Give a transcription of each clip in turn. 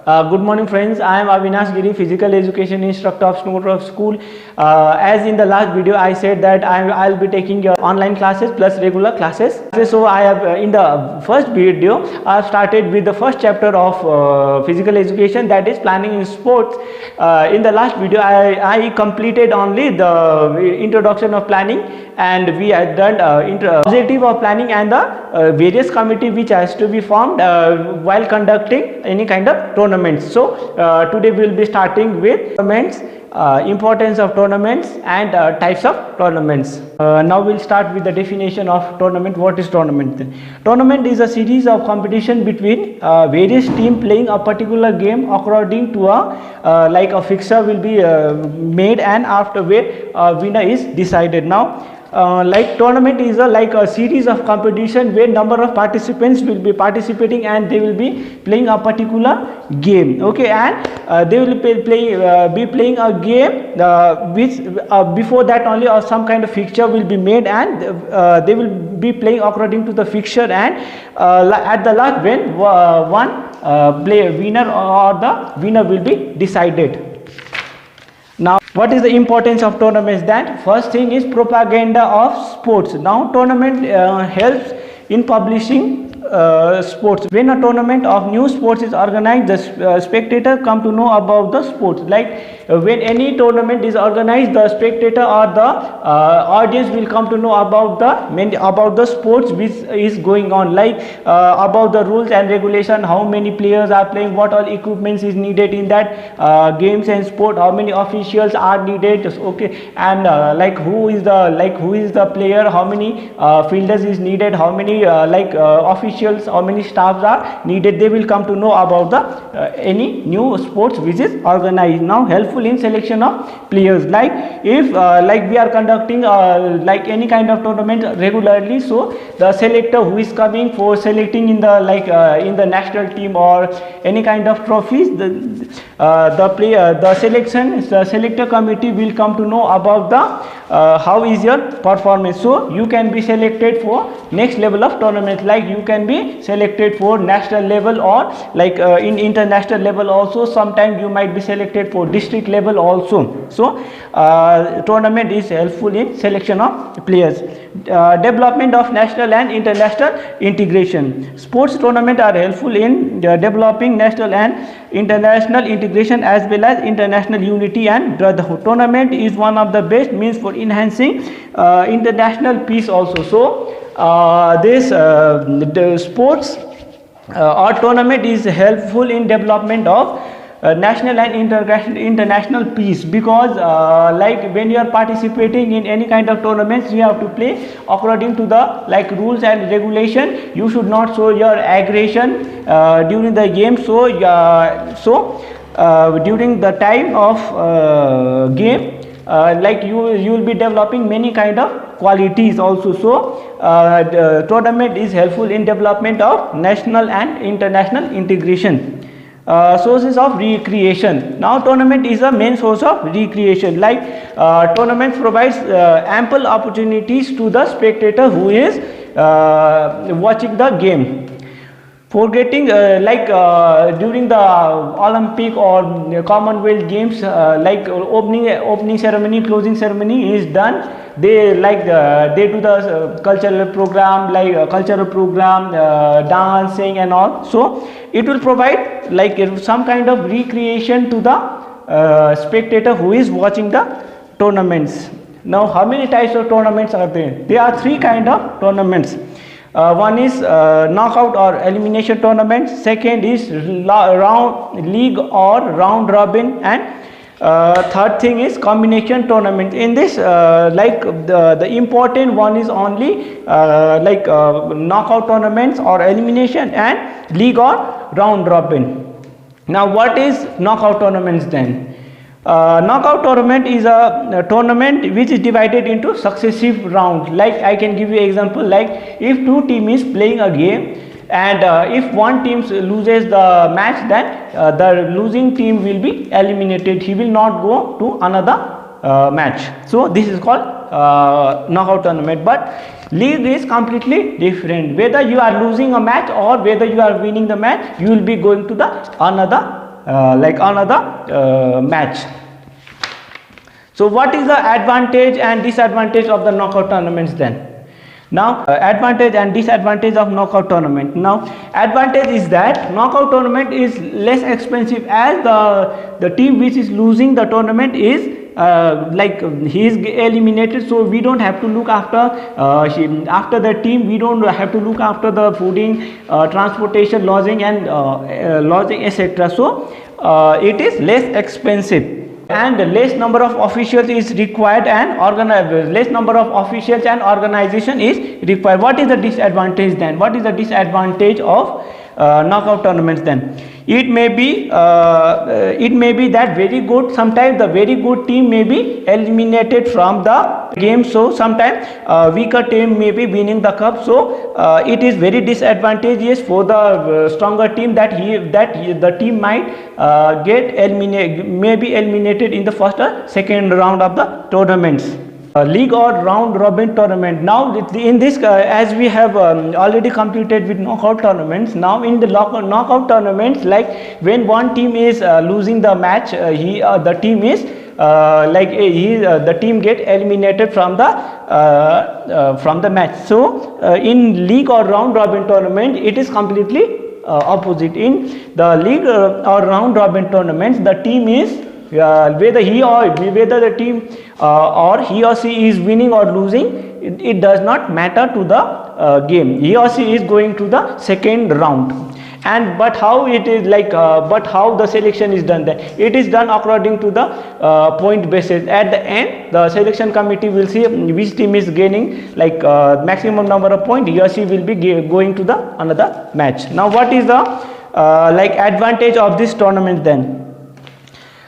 Good morning friends, I am Avinash Giri, Physical Education Instructor of Snowdrop School. As in the last video I said that I'll be taking your online classes plus regular classes. So I have in the first video I have started with the first chapter of Physical Education, that is planning in sports. In the last video I completed only the introduction of planning, and we had done objective of planning and the various committee which has to be formed while conducting any kind of tournaments. So today we will be starting with tournaments, importance of tournaments and types of tournaments. Now we'll start with the definition of tournament. What is tournament? Tournament is a series of competition between various teams playing a particular game according to a like a fixture will be made, and after where winner is decided. Now like tournament is a series of competition where number of participants will be participating and they will be playing a particular game. Okay, and they will be playing a game which before that only or some kind of fixture will be made, and they will be playing according to the fixture, and at the last when one winner or the winner will be decided. Now what is the importance of tournaments? That first thing is propaganda of sports. Now tournament helps in publishing sports. When a tournament of new sports is organized, the spectator come to know about the sports. Like when any tournament is organized, the spectator or the audience will come to know about the sports which is going on, like about the rules and regulation, how many players are playing, what all equipments is needed in that games and sport, how many officials are needed. Okay, and like who is the player, how many fielders is needed, how many officials, how many staffs are needed. They will come to know about the any new sports which is organized. Now helpful in selection of players, like if like we are conducting like any kind of tournament regularly, so the selector who is coming for selecting in the in the national team or any kind of trophies, the selector committee will come to know about the how is your performance. So you can be selected for next level of tournament, like you can be selected for national level or like in international level also. Sometimes you might be selected for district level also. So tournament is helpful in selection of players. Development of national and international integration. Sports tournament are helpful in developing national and international integration as well as international unity and brotherhood. Tournament is one of the best means for enhancing international peace also. So the sports or tournament is helpful in development of national and international peace, because like when you are participating in any kind of tournaments, you have to play according to the like rules and regulation. You should not show your aggression during the game. So during the time of game, like you will be developing many kind of qualities also. So the tournament is helpful in development of national and international integration. Sources of recreation. Now tournament is a main source of recreation, like tournaments provides ample opportunities to the spectator who is watching the game. Forgetting during the Olympic or Commonwealth Games, like opening ceremony, closing ceremony is done. They they do the cultural program, dancing and all. So it will provide like some kind of recreation to the spectator who is watching the tournaments. Now how many types of tournaments are there? There are three kind of tournaments. One is knockout or elimination tournament. Second is league or round robin, and third thing is combination tournament. In this the important one is only knockout tournaments or elimination and league or round robin. Now what is knockout tournaments then? Knockout tournament is a tournament which is divided into successive rounds. Like I can give you example, like if two team is playing a game, and if one team loses the match, then the losing team will be eliminated. He will not go to another match. So this is called knockout tournament. But league is completely different. Whether you are losing a match or whether you are winning the match, you will be going to the another match. So what is the advantage and disadvantage of the knockout tournaments then? Now advantage and disadvantage of knockout tournament. Now advantage is that knockout tournament is less expensive, as the team which is losing the tournament is he is eliminated, so we don't have to look after the team. We don't have to look after the fooding, transportation, lodging and lodging, etc. So it is less expensive, and less number of officials is required, and less number of officials and organization is required. What is the disadvantage then? What is the disadvantage of knockout tournaments then? It may be that sometimes the very good team may be eliminated from the game, so sometimes weaker team may be winning the cup. So it is very disadvantageous for the stronger team that the team might may be eliminated in the first or second round of the tournaments. League or round robin tournament. Now in this, as we have already completed with knockout tournaments, now in the knockout tournaments, like when one team is losing the match, the team get eliminated from the match. So in league or round robin tournament, it is completely opposite. In the league or round robin tournaments, the team is whether the team or he or she is winning or losing, it does not matter to the game. He or she is going to the second round. And but how it is but how the selection is done there? It is done according to the point basis. At the end, the selection committee will see which team is gaining maximum number of points. He or she will be going to the another match. Now what is the advantage of this tournament then?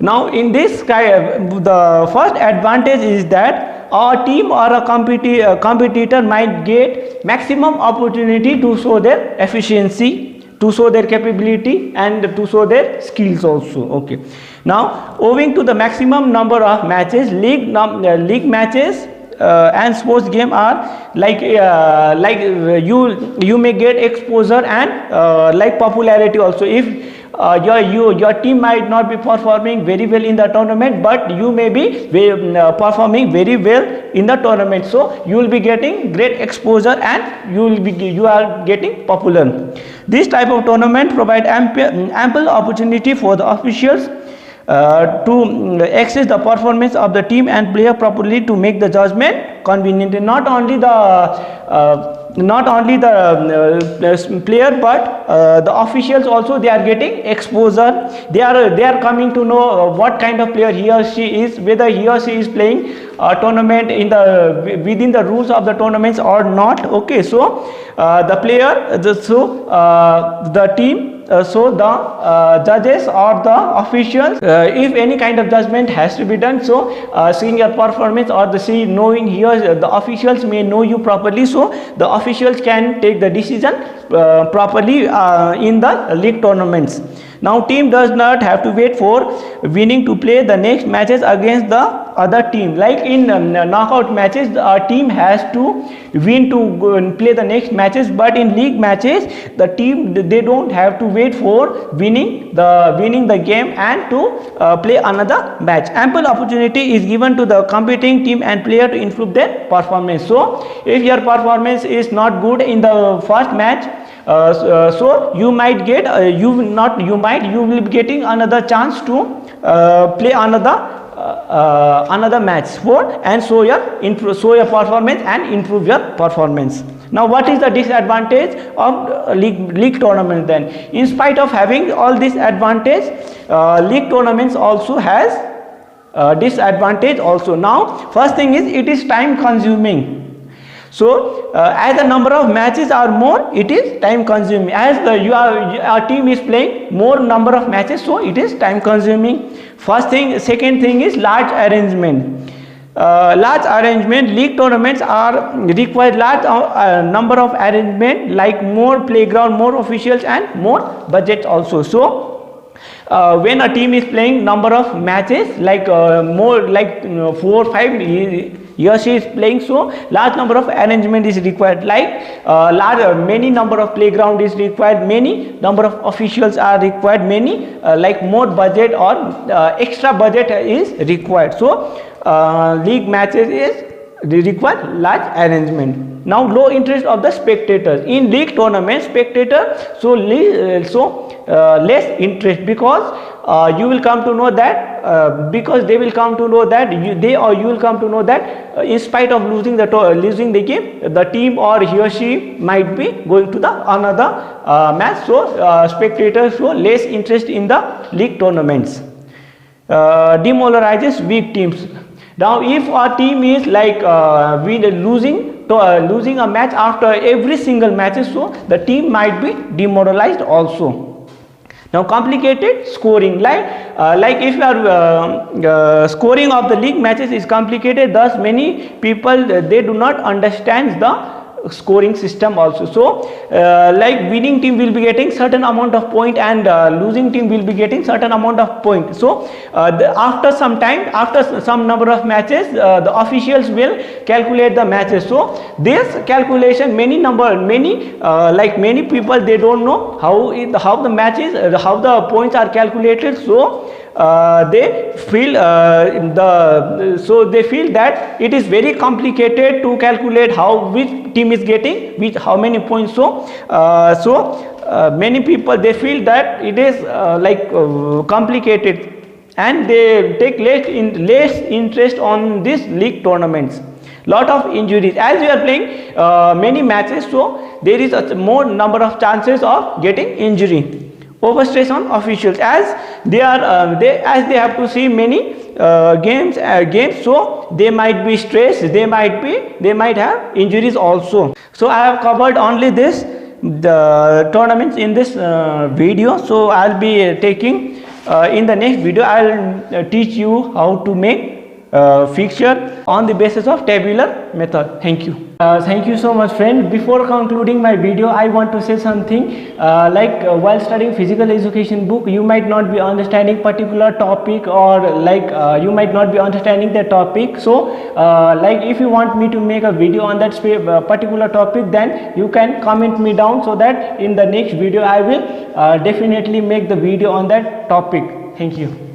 Now in this the first advantage is that a team or a competitor might get maximum opportunity to show their efficiency, to show their capability and to show their skills also. Okay. Now owing to the maximum number of matches, league matches and sports game are you may get exposure and popularity also. If your team might not be performing very well in the tournament, but you may be performing very well in the tournament, so you will be getting great exposure and you are getting popular. This type of tournament provide ample opportunity for the officials to assess the performance of the team and player properly, to make the judgment convenient. Not only the player, but the officials also, they are getting exposure. They are coming to know what kind of player he or she is, whether he or she is playing a tournament within the rules of the tournaments or not. Okay, so the team, so the judges or the officials, if any kind of judgment has to be done, so seeing your performance or knowing here, the officials may know you properly, so the officials can take the decision properly in the league tournaments. Now team does not have to wait for winning to play the next matches against the other team. Like in knockout matches, a team has to win to go and play the next matches, but in league matches, the team, they don't have to wait for winning the game and to play another match. Ample opportunity is given to the competing team and player to improve their performance. So if your performance is not good in the first match, so you might get you will be getting another chance to play another match and show your performance and improve your performance. Now what is the disadvantage of league tournament then? In spite of having all this advantage, league tournaments also has disadvantage also. Now first thing is, it is time consuming. So as the number of matches are more, it is time consuming. As your team is playing more number of matches, so it is time consuming. First thing. Second thing is large arrangement. League tournaments are require large number of arrangement, like more playground, more officials and more budget also. So when a team is playing number of matches, like more like 4 or 5, he or she is playing, so large number of arrangement is required, like many number of playground is required, many number of officials are required, many like more budget or extra budget is required. So league matches is require large arrangement. Now low interest of the spectators in league tournament, spectator less interest, because you will come to know that because they will come to know that you will come to know that in spite of losing the game, the team or he or she might be going to the another match. So spectators show less interest in the league tournaments. Demoralizes weak teams. Now if a team is like losing a match after every single match, so the team might be demoralized also. Now complicated scoring, like if you are scoring of the league matches is complicated, thus many people they do not understand the scoring system also. So like winning team will be getting certain amount of point and losing team will be getting certain amount of point. So after some time, after some number of matches, the officials will calculate the matches. So this calculation, many people they don't know how the matches, how the points are calculated. So they feel they feel that it is very complicated to calculate which team is getting how many points. So many people they feel that it is complicated, and they take less interest on these league tournaments. Lot of injuries, as we are playing many matches, so there is a more number of chances of getting injury. Overstress on officials, as they have to see many games, so they might be stressed, they might have injuries also. So I have covered only the tournaments in this video. So I'll be taking in the next video I'll teach you how to make fixture on the basis of tabular method. Thank you. Thank you so much, friend. Before concluding my video, I want to say something. While studying physical education book, you might not be understanding particular topic, or you might not be understanding the topic. So if you want me to make a video on that particular topic, then you can comment me down, so that in the next video I will definitely make the video on that topic. Thank you.